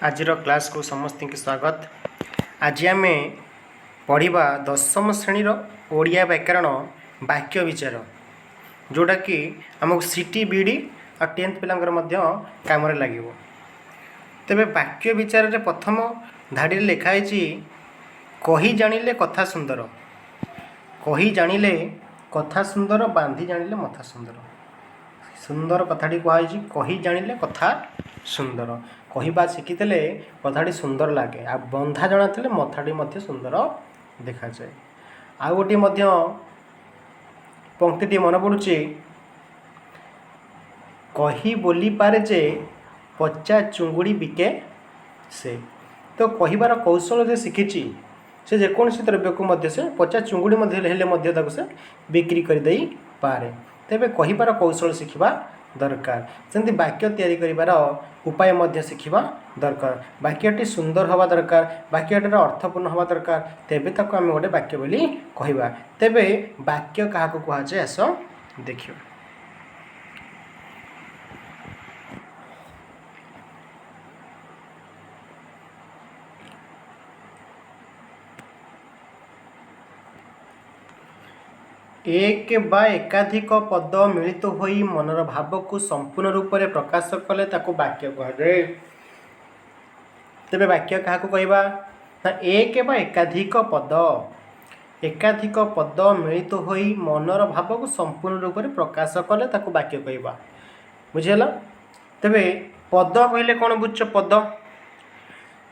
आज क्लास को समस्त की स्वागत। आज आम पढ़ा दशम श्रेणी ओडिया व्याकरण वाक्य विचार जोटा कि आमको सीटी बीडी और 10th पिला काम लगे। तेरे वाक्य विचार रे प्रथम धाड़ी लिखाई कही जानिले कथा सुंदर, कही जानिले कथा सुंदर, बांधी जानिले मथा सुंदर। सुंदर कथाटी कहुई कही जानिले कथा सुंदर, कहवा शिखिले कथाटी सुंदर लगे, आ बंधा जनाते मथाटी सुंदर देखा जाए। आउ गोटे पंक्ति मन पड़ुची कही बोली पारे जे पचा चुंगुड़ी बिके से। तो कहबार कौशल जो शिखी से जेकोसी द्रव्य को से पचा चुंगुड़ी से बिक्री करदे पारे। तेरे कहबार कौशल शिखा दरकार, सेमती वाक्य तैयारी करिवार उपाय शिखा दरकार। वाक्यटी सुंदर हवा दरकार, वाक्यटार अर्थपूर्ण हवा दरकार, तेबे ताको आम गोटे वाक्य बोली कहवा। तेबे वाक्य क्या कहुए आस देखिए। एक बा एकाधिक पद मिलित होई मनर भाव को संपूर्ण रूप से प्रकाश कले ताको वाक्य कहुए। तेबे वाक्य क्या कहवा ना एक बा एकाधिक पद मिलित होई मनर भाव को संपूर्ण रूप से प्रकाश कले ताको वाक्य कहवा। बुझीगला। तेबे पद कहले कौन बुझ? पद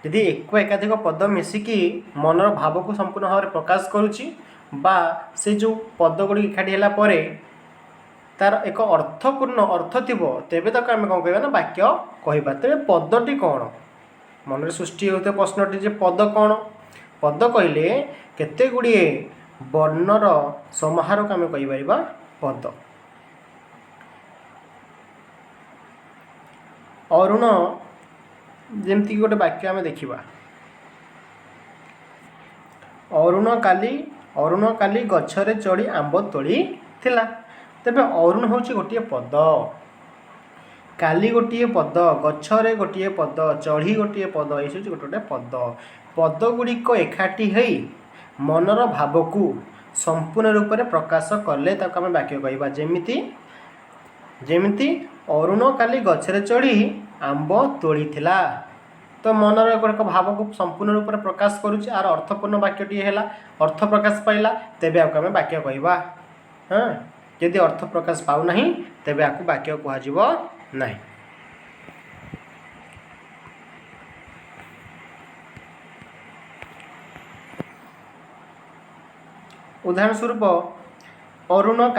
यदि एक एकाधिक पद मिसिकी मनर भाव को संपूर्ण भाव में प्रकाश करुच्ची बा से जो पद गुड़ी एकाठी है तार एक अर्थपूर्ण अर्थ थी, तेबे तक आम कौन कहना वाक्य कहवा। तेरे पदटी कौन मन में सृष्टि होता प्रश्नटी जे पद कौन? पद कहले केते गुड़िए वर्णर समाहार को आम कहीपर पद। अरुण जमती गोटे वाक्य आम देखा, अरुण काली गछरे चढ़ी आंब तोड़ी थिला। तेबे अरुण हूँ गोटे पद, काली गोटे पद, गछरे गोटे पद, चढ़ी गोटे पद, ये गोटे गोटे पद। पद गुड़िक एकाठी हो मनर भाव को संपूर्ण रूप से प्रकाश कले ताको आम वाक्य कहवा। जेमिति अरुण काली गछरे चढ़ी आंब तोड़ी थिला, तो मनर एक भाव को संपूर्ण रूप से प्रकाश करुच्ची, आर अर्थपूर्ण वाक्यटी है अर्थ प्रकाश पाइला, तेबे आम वाक्य कहवा। हाँ, यदि अर्थ प्रकाश पाऊना तेबे आपको वाक्य कहुव नहीं। उदाहरण स्वरूप अरुण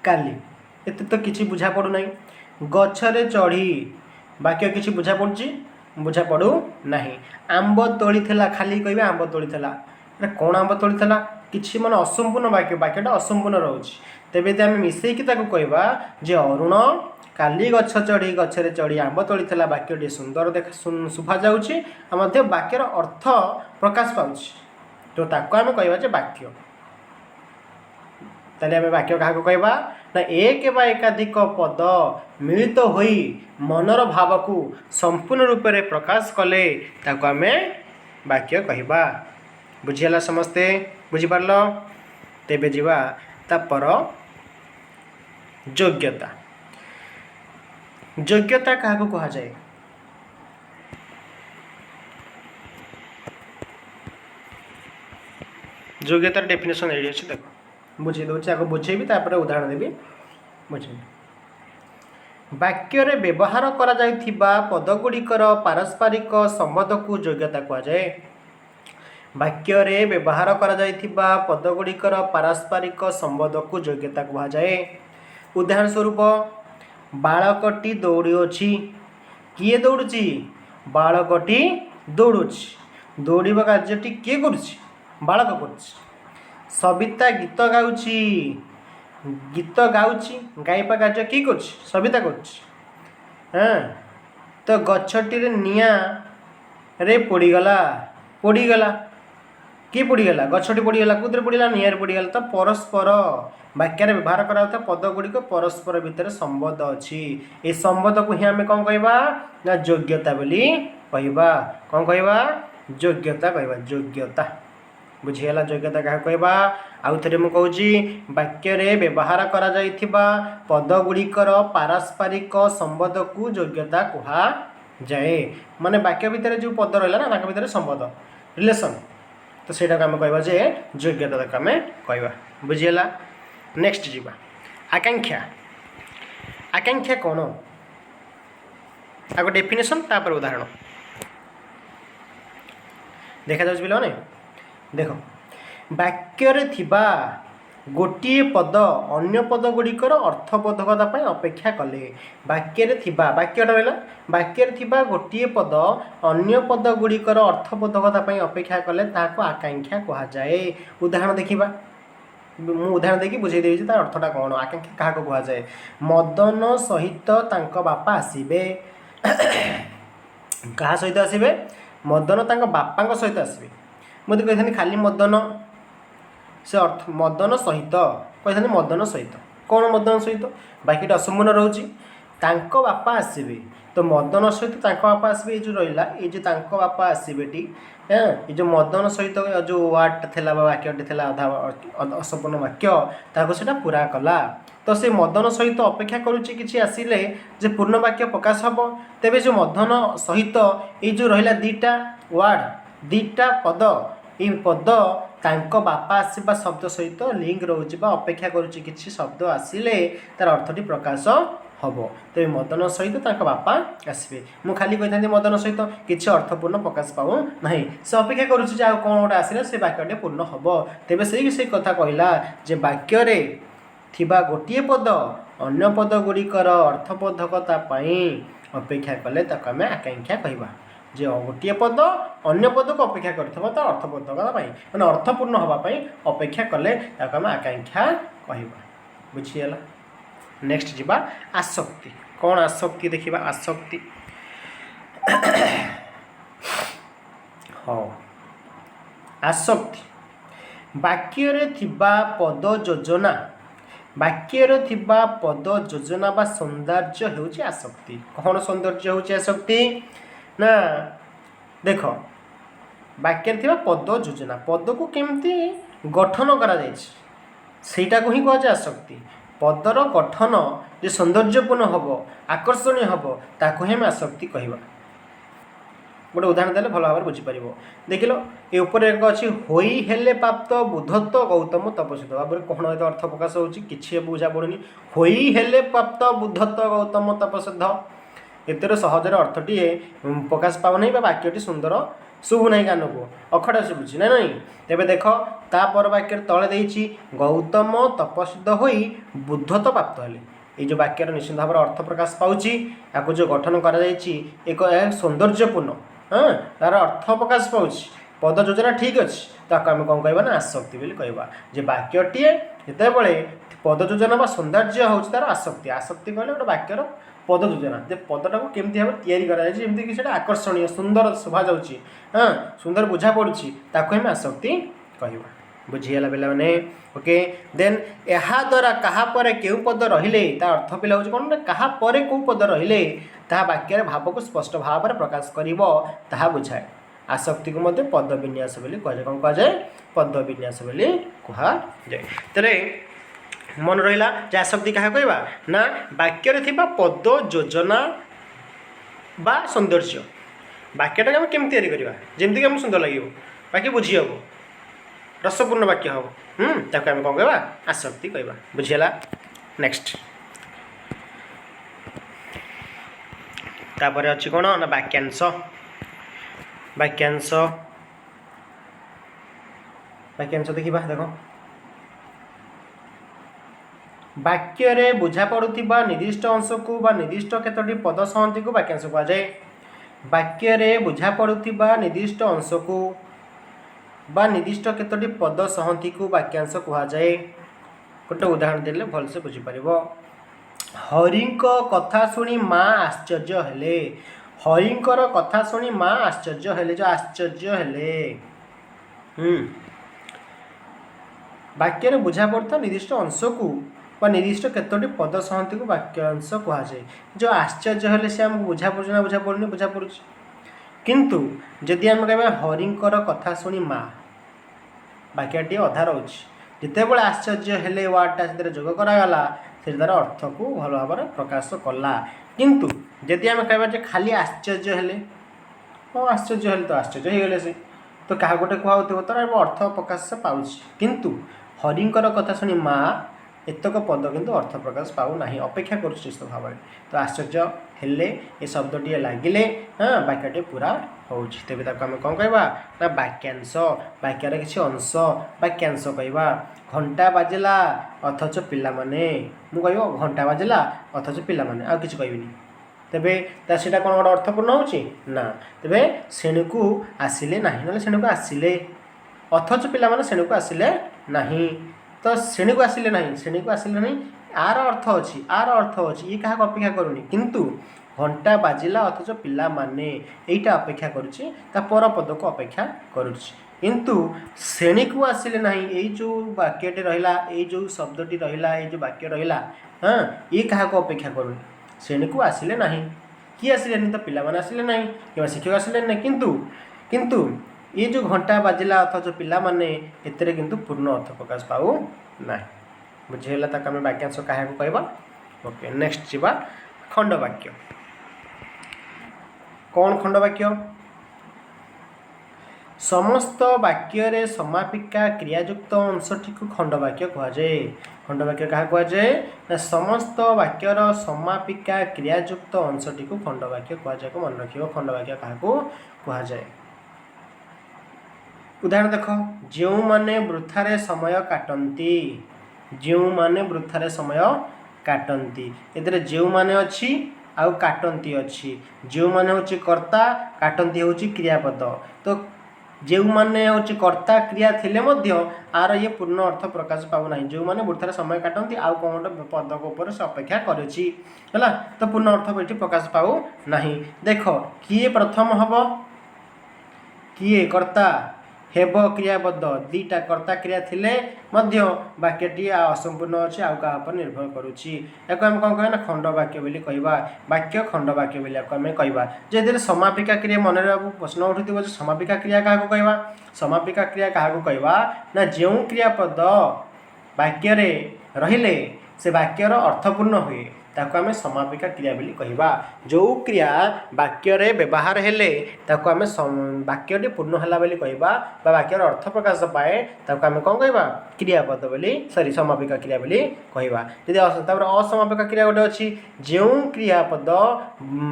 काली एत तो किसी बुझा पड़ू ना। गछरे चढ़ी वाक्य किसी बुझा पड़ी? बुझा पड़ू ना। आंब तोड़ी थिला खाली कह आंब तोड़ी थिला, कौन आंब तोड़ी थिला? किसी मन असंपूर्ण वाक्य, वाक्यटा असंपूर्ण रोचे। तेबे यदि आम मिसेकी कहवा जे अरुण काली गछ चढ़ी गछरे चढ़ी आंब तोड़ी थिला, वाक्यटी सुंदर देख शुभा जाउछि, वाक्यर अर्थ प्रकाश पाउछि, तो ताको आम कहवा जे वाक्य। ताले आम वाक्य क्या कहवा ना एक बा एकाधिक पद मिलित होई मनर भाव को संपूर्ण रूप से प्रकाश कले ताको आम वाक्य कहवा। बुझीगला समस्ते? बुझीपार? तेबे जीवा तापर योग्यता। योग्यता क्या कहा जाए? योग्यतार डेफिनेशन ये अच्छे देखो, बुझे दूसरे आगे बुझेबी तापर उदाहरण देवी बुझे। वाक्य रे व्यवहार करा जायथिबा पदगुड़िकर पारस्परिक संबंध को योग्यता कहा जाए। वाक्य रे व्यवहार करा जायथिबा पदगुड़िकर पारस्परिक संबंध को योग्यता कहा जाए। उदाहरण स्वरूप बालकटी दौड़ुछि, किए दौड़ुछि? बालकटी दौड़ुछि। दौड़वा कार्यटी किए करुछि? बालक करुछि। सविता गीत गाउछि, गीत गाउछि, गाइबा कार्य किए करुछि? सविता करुछि। हाँ, तो गछटी निआ रे पोड़ीगला, कि पोड़ीगला गछटी पोड़ीगला कौन पोड़ीगला निआर पोड़ीगला तो परस्पर वाक्य व्यवहार करा पद गुड़िक परस्पर भितर संबंध अच्छी ये संबंध को ही आम कौन कहवा ना योग्यता बोली कहवा कौन कहवा योग्यता कहवा योग्यता बुझीगला योग्यता क्या कहवा आउ थे मुझे कहूँ वाक्य व्यवहार करा जाइथिबा पद गुड़िकर पारस्परिक संबंध को योग्यता कहा जाए माने वाक्य भितर जो पद रहा ना भितर संबंध रिलेशन तो ସେଇଟା ଆମେ କହିବା ଯେ ଯୋଗ୍ୟତା ତାକୁ ଆମେ କହିବା ବୁଝିହେଲା। ନେକ୍ସଟ ଯିବା ଆକାଂକ୍ଷା। ଆକାଂକ୍ଷା କ'ଣ ଆଗ ଡେଫିନେସନ୍ ତାପରେ ଉଦାହରଣ ଦେଖାଯାଉଛି ପିଲାମାନେ ଦେଖ ବାକ୍ୟରେ ଥିବା ଗୋଟିଏ ପଦ ଅନ୍ୟ ପଦ ଗୁଡ଼ିକର ଅର୍ଥବୋଧକତା ପାଇଁ ଅପେକ୍ଷା କଲେ ବାକ୍ୟରେ ଥିବା ବାକ୍ୟଟା ରହିଲା ବାକ୍ୟରେ ଥିବା ଗୋଟିଏ ପଦ ଅନ୍ୟ ପଦ ଗୁଡ଼ିକର ଅର୍ଥବୋଧକତା ପାଇଁ ଅପେକ୍ଷା କଲେ ତାହାକୁ ଆକାଂକ୍ଷା କୁହାଯାଏ। ଉଦାହରଣ ଦେଖିବା ମୁଁ ଉଦାହରଣ ଦେଇକି ବୁଝେଇ ଦେଉଛି ତାର ଅର୍ଥଟା କ'ଣ। ଆକାଂକ୍ଷା କାହାକୁ କୁହାଯାଏ ମଦନ ସହିତ ତାଙ୍କ ବାପା ଆସିବେ କାହା ସହିତ ଆସିବେ ମଦନ ତାଙ୍କ ବାପାଙ୍କ ସହିତ ଆସିବେ ମୁଁ ଯଦି କହିଥାନ୍ତି ଖାଲି ମଦନ से अर्थ मदन सहित कही मदन सहित कौन मदन सहित बाकीटा असंपूर्ण रोचे बापा आसबे तो मदन सहित बापा आसबे ये जो रहा ये जो बापा आसबे ये जो मदन सहित जो वार्ड था वाक्यटे था अधा असंपूर्ण वाक्य ताको सेटा पूरा कला तो से मदन सहित अपेक्षा करुच्ची कि आसिले जे पूर्ण वाक्य प्रकाश हम तेरे जो मदन सहित ये जो रहा दीटा वार्ड दीटा पद ये पद तांको बापा आसवा शब्द सहित लिंक रोचे अपेक्षा करुच्ची कि शब्द आसिले तार अर्थटी प्रकाश हम तेज मदन सहित तांको बापा आसबे मु खाली कही था मदन सहित किसी अर्थपूर्ण प्रकाश पाऊ ना से अपेक्षा करुच्ची कौन गोटे आसिले से वाक्यटे पूर्ण हम तेज से कथा कहला जे वाक्य थिबा गोटे पद अन्य पद गुड़िकर अर्थबोधकता अपेक्षा कले ताको आमे आकांक्षा कहवा जे गोटे पद अन्य पद को अपेक्षा करथिबा तो अर्थबोधकता माने अर्थपूर्ण होगापाई अपेक्षा कले ताको आमे आकांक्षा कहवा बुझीगला। नेक्स्ट जीवा आसक्ति कौन आसक्ति देखिबा आसक्ति हाँ आसक्ति वाक्य थिबा पद योजना वाक्य थिबा पद योजना बा सौंदर्य होउची आसक्ति कौन सौंदर्य होउची आसक्ति ना देख वाक्य थिबा पद योजना पद को केमती गठन करा जायछि सेटा को ही कह जाय आसक्ति पदर गठन जे सौंदर्यपूर्ण हम आकर्षणीय हम ताको ही आसक्ति कहवा गोटे उदाहरण देले भल भाव बुझीपर देख लो ये एक अच्छी होई हेले प्राप्त बुद्धत्व गौतम तपस्वी भाव कौन अर्थ प्रकाश होची किसी बुझा पड़ुनी होई हेले प्राप्त बुद्धत्व गौतम तपस्वी एतर सहजर अर्थटी प्रकाश पाऊना वाक्यटी सुंदर शुभुना कान को अखड़ा शुभुची ना नहीं तेरे देख तापर वाक्य तले देछि गौतम तपस्वित होई बुद्धत्व प्राप्त हेले ये जो वाक्य निश्चित भाव अर्थ प्रकाश पाउची या जो गठन करा जायछि एक सौंदर्यपूर्ण हाँ तार अर्थ प्रकाश पाउछि पद योजना ठीक अच्छी ताको आम कौन कहवा ना आसक्ति बोली कहवा जे वाक्यटीए जितेबाला पद योजना बा सौंदर्य हूँ तार आसक्ति आसक्ति कहले गोटे वाक्यर पद योजना जे पदटा को केमती भाव तैयारी कराई आकर्षणीय सुंदर शोभा जाऊँगी हाँ सुंदर बुझा पड़ुछि ताको हम आसक्ति कहवा बुझीगला पे मैंने ओके देन या द्वारा कहा पर केउ पद रहिले ता अर्थ पिला हो कौन कहा पर कौ पद रहिले ता वाक्य भाव को स्पष्ट भाव में प्रकाश करिवो ताहा बुझाए आसक्ति को मध्य पद विन्यास बोली कह जाए कौन कह जाए पद विन्यास बोली कह जाए तेरे मन रहा जे आसक्ति क्या कहवा ना वाक्य थिबा पद योजना बा सौंदर्य वाक्यटा आम केमती तैयारी करवा जमीक आम सुंदर लगे बाकी बुझी हम रसपूर्ण वाक्य हम ताको आम कौन कहवा आसक्ति कहवा बुझीगला। नेक्स्ट तापर अच्छी कौन ना वाक्यांश वाक्यांश वाक्यांश देखा देख वाक्य बुझा पड़ुथिबा निर्दिष्ट अंश को बा निर्दिष्ट केतोटी पद सहंती को वाक्यांश कह जाए वाक्य बुझा पड़ुथिबा निर्दिष्ट अंश को बा निर्दिष्ट केतोटी पद सहंती को वाक्यांश कह जाए गोटे उदाहरण देले भल से बुझीपर हरिंक कथा शुणी माँ आश्चर्य हेले हरिंकर कथा शुणी माँ आश्चर्य हेले जो आश्चर्य हेले ବାକ୍ୟରେ ବୁଝା ପଡ଼ୁଥିବା ନିର୍ଦ୍ଦିଷ୍ଟ ଅଂଶକୁ ବା ନିର୍ଦ୍ଦିଷ୍ଟ କେତୋଟି ପଦ ସଂହତିକୁ ବାକ୍ୟାଂଶ କୁହାଯାଏ। ଯେଉଁ ଆଶ୍ଚର୍ଯ୍ୟ ହେଲେ ସେ ଆମକୁ ବୁଝା ପଡ଼ୁଛି ନା ବୁଝା ପଡ଼ୁନି? ବୁଝା ପଡ଼ୁଛି। କିନ୍ତୁ ଯଦି ଆମେ କହିବା ହରିଙ୍କର କଥା ଶୁଣି ମା, ବାକ୍ୟଟି ଅଧା ରହୁଛି। ଯେତେବେଳେ ଆଶ୍ଚର୍ଯ୍ୟ ହେଲେ ୱାର୍ଡ଼ଟା ସେଥିରେ ଯୋଗ କରାଗଲା, ସେ ତା'ର ଅର୍ଥକୁ ଭଲ ଭାବରେ ପ୍ରକାଶ କଲା। କିନ୍ତୁ ଯଦି ଆମେ କହିବା ଯେ ଖାଲି ଆଶ୍ଚର୍ଯ୍ୟ ହେଲେ, ହଁ ଆଶ୍ଚର୍ଯ୍ୟ ହେଲେ ତ ଆଶ୍ଚର୍ଯ୍ୟ ହେଇଗଲେ ସେ, ତ କାହା ଗୋଟେ କୁହାହେଉଥିବ ତାର ଅର୍ଥ ପ୍ରକାଶ ପାଉଛି। କିନ୍ତୁ ହରିଙ୍କର କଥା ଶୁଣି ମା ଏତକ ପଦ କିନ୍ତୁ ଅର୍ଥ ପ୍ରକାଶ ପାଉନାହିଁ, ଅପେକ୍ଷା କରୁଛି ନିଶ୍ଚିତ ଭାବରେ। ତ ଆଶ୍ଚର୍ଯ୍ୟ ହେଲେ ଏ ଶବ୍ଦଟିଏ ଲାଗିଲେ ବାକ୍ୟଟି ପୁରା ହେଉଛି। ତେବେ ତାକୁ ଆମେ କ'ଣ କହିବା ନା ବାକ୍ୟାଂଶ। ବାକ୍ୟର କିଛି ଅଂଶ ବାକ୍ୟାଂଶ କହିବା। ଘଣ୍ଟା ବାଜିଲା ଅଥଚ ପିଲାମାନେ, ମୁଁ କହିବ ଘଣ୍ଟା ବାଜିଲା ଅଥଚ ପିଲାମାନେ, ଆଉ କିଛି କହିବିନି। ତେବେ ସେଇଟା କ'ଣ ଗୋଟେ ଅର୍ଥପୂର୍ଣ୍ଣ ହେଉଛି ନା? ତେବେ ଶ୍ରେଣୀକୁ ଆସିଲେ ନାହିଁ, ନହେଲେ ଶ୍ରେଣୀକୁ ଆସିଲେ, ଅଥଚ ପିଲାମାନେ ଶ୍ରେଣୀକୁ ଆସିଲେ ନାହିଁ। ତ ଶ୍ରେଣୀକୁ ଆସିଲେ ନାହିଁ, ଶ୍ରେଣୀକୁ ଆସିଲେ ନାହିଁ, ଆର ଅର୍ଥ ଅଛି, ଆର ଅର୍ଥ ଅଛି, ଇଏ କାହାକୁ ଅପେକ୍ଷା କରୁନି। କିନ୍ତୁ ଘଣ୍ଟା ବାଜିଲା ଅଥଚ ପିଲାମାନେ, ଏଇଟା ଅପେକ୍ଷା କରୁଛି, ତା ପର ପଦକୁ ଅପେକ୍ଷା କରୁଛି। କିନ୍ତୁ ଶ୍ରେଣୀକୁ ଆସିଲେ ନାହିଁ, ଏଇ ଯେଉଁ ବାକ୍ୟଟି ରହିଲା, ଏଇ ଯେଉଁ ଶବ୍ଦଟି ରହିଲା, ଏଇ ଯେଉଁ ବାକ୍ୟ ରହିଲା, ଇଏ କାହାକୁ ଅପେକ୍ଷା କରୁନି, ଶ୍ରେଣୀକୁ ଆସିଲେ ନାହିଁ। କିଏ ଆସିଲେନି? ତ ପିଲାମାନେ ଆସିଲେ ନାହିଁ କିମ୍ବା ଶିକ୍ଷକ ଆସିଲେ ନାହିଁ। କିନ୍ତୁ ଏ ଯେଉଁ ଘଣ୍ଟା ବାଜିଲା ଅଥଚ ପିଲାମାନେ, ଏଥିରେ କିନ୍ତୁ ପୂର୍ଣ୍ଣ ଅର୍ଥ ପ୍ରକାଶ ପାଉ ନାହିଁ। ବୁଝିହେଲା? ତାକୁ ଆମେ ବାକ୍ୟାଂଶ କାହାକୁ କହିବା? ଓକେ, ନେକ୍ସଟ ଯିବା ଖଣ୍ଡବାକ୍ୟ। କ'ଣ ଖଣ୍ଡବାକ୍ୟ? ସମସ୍ତ ବାକ୍ୟରେ ସମାପିକା କ୍ରିୟାଯୁକ୍ତ ଅଂଶଟିକୁ ଖଣ୍ଡବାକ୍ୟ କୁହାଯାଏ। ଖଣ୍ଡବାକ୍ୟ କାହାକୁ କୁହାଯାଏ ନା ସମସ୍ତ ବାକ୍ୟର ସମାପିକା କ୍ରିୟାଯୁକ୍ତ ଅଂଶଟିକୁ ଖଣ୍ଡବାକ୍ୟ କୁହାଯାଏ। ମନେ ରଖିବ, ଖଣ୍ଡବାକ୍ୟ କାହାକୁ କୁହାଯାଏ। ଉଦାହରଣ ଦେଖ, ଯେଉଁମାନେ ବୃଥାରେ ସମୟ କାଟନ୍ତି, ଯେଉଁମାନେ ବୃଥାରେ ସମୟ କାଟନ୍ତି, ଏଥିରେ ଯେଉଁମାନେ ଅଛି ଆଉ କାଟନ୍ତି ଅଛି। ଯେଉଁମାନେ ହେଉଛି କର୍ତ୍ତା, କାଟନ୍ତି ହେଉଛି କ୍ରିୟାପଦ। ତ ଯେଉଁମାନେ ହେଉଛି କର୍ତ୍ତା କ୍ରିୟା ଥିଲେ ମଧ୍ୟ ଆର ଇଏ ପୂର୍ଣ୍ଣ ଅର୍ଥ ପ୍ରକାଶ ପାଉନାହିଁ। ଯେଉଁମାନେ ବୃଥାରେ ସମୟ କାଟନ୍ତି, ଆଉ କ'ଣ ଗୋଟେ ପଦକ ଉପରେ ସେ ଅପେକ୍ଷା କରୁଛି, ହେଲା? ତ ପୂର୍ଣ୍ଣ ଅର୍ଥ ଏଠି ପ୍ରକାଶ ପାଉ ନାହିଁ। ଦେଖ, କିଏ ପ୍ରଥମ ହେବ? କିଏ କର୍ତ୍ତା ହେବ କ୍ରିୟାପଦ, ଦୁଇଟା କର୍ତ୍ତା କ୍ରିୟା ଥିଲେ ମଧ୍ୟ ବାକ୍ୟଟି ଅସମ୍ପୂର୍ଣ୍ଣ ଅଛି, ଆଉ କାହା ଉପରେ ନିର୍ଭର କରୁଛି। ଏହାକୁ ଆମେ କ'ଣ କହିବା ନା ଖଣ୍ଡବାକ୍ୟ ବୋଲି କହିବା। ବାକ୍ୟ ଖଣ୍ଡବାକ୍ୟ ବୋଲି ଏହାକୁ ଆମେ କହିବା। ଯେଥିରେ ସମାପିକା କ୍ରିୟା, ମନେ ରଖିବାକୁ ପ୍ରଶ୍ନ ଉଠୁଥିବ ଯେ ସମାପିକା କ୍ରିୟା କାହାକୁ କହିବା? ସମାପିକା କ୍ରିୟା କାହାକୁ କହିବା ନା ଯେଉଁ କ୍ରିୟାପଦ ବାକ୍ୟରେ ରହିଲେ ସେ ବାକ୍ୟର ଅର୍ଥପୂର୍ଣ୍ଣ ହୁଏ, ତାକୁ ଆମେ ସମାପିକା କ୍ରିୟା ବୋଲି କହିବା। ଯେଉଁ କ୍ରିୟା ବାକ୍ୟରେ ବ୍ୟବହାର ହେଲେ ତାକୁ ଆମେ ବାକ୍ୟଟି ପୂର୍ଣ୍ଣ ହେଲା ବୋଲି କହିବା, ବା ବାକ୍ୟର ଅର୍ଥ ପ୍ରକାଶ ପାଏ, ତାକୁ ଆମେ କ'ଣ କହିବା? କ୍ରିୟାପଦ ବୋଲି, ସମାପିକା କ୍ରିୟା ବୋଲି କହିବା। ଯଦି ତାପରେ ଅସମାପିକା କ୍ରିୟା ଗୋଟେ ଅଛି, ଯେଉଁ କ୍ରିୟାପଦ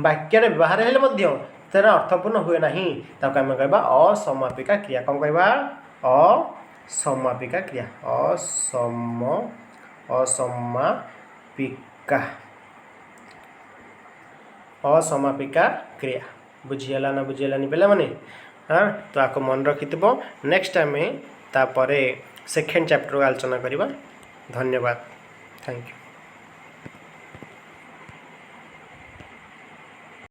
ବାକ୍ୟରେ ବ୍ୟବହାର ହେଲେ ମଧ୍ୟ ତାର ଅର୍ଥପୂର୍ଣ୍ଣ ହୁଏ ନାହିଁ, ତାକୁ ଆମେ କହିବା ଅସମାପିକା କ୍ରିୟା। କ'ଣ କହିବା? ଅସମାପିକା କ୍ରିୟା। ଅସମାପିକା କ୍ରିୟା। ବୁଝିହେଲା ନା ବୁଝିହେଲାନି ପିଲାମାନେ? ତ ଆକୁ ମନେ ରଖିଥିବ। ନେକ୍ସଟ ଆମେ ତାପରେ ସେକେଣ୍ଡ ଚାପ୍ଟରକୁ ଆଲୋଚନା କରିବା। ଧନ୍ୟବାଦ, ଥ୍ୟାଙ୍କ ୟୁ।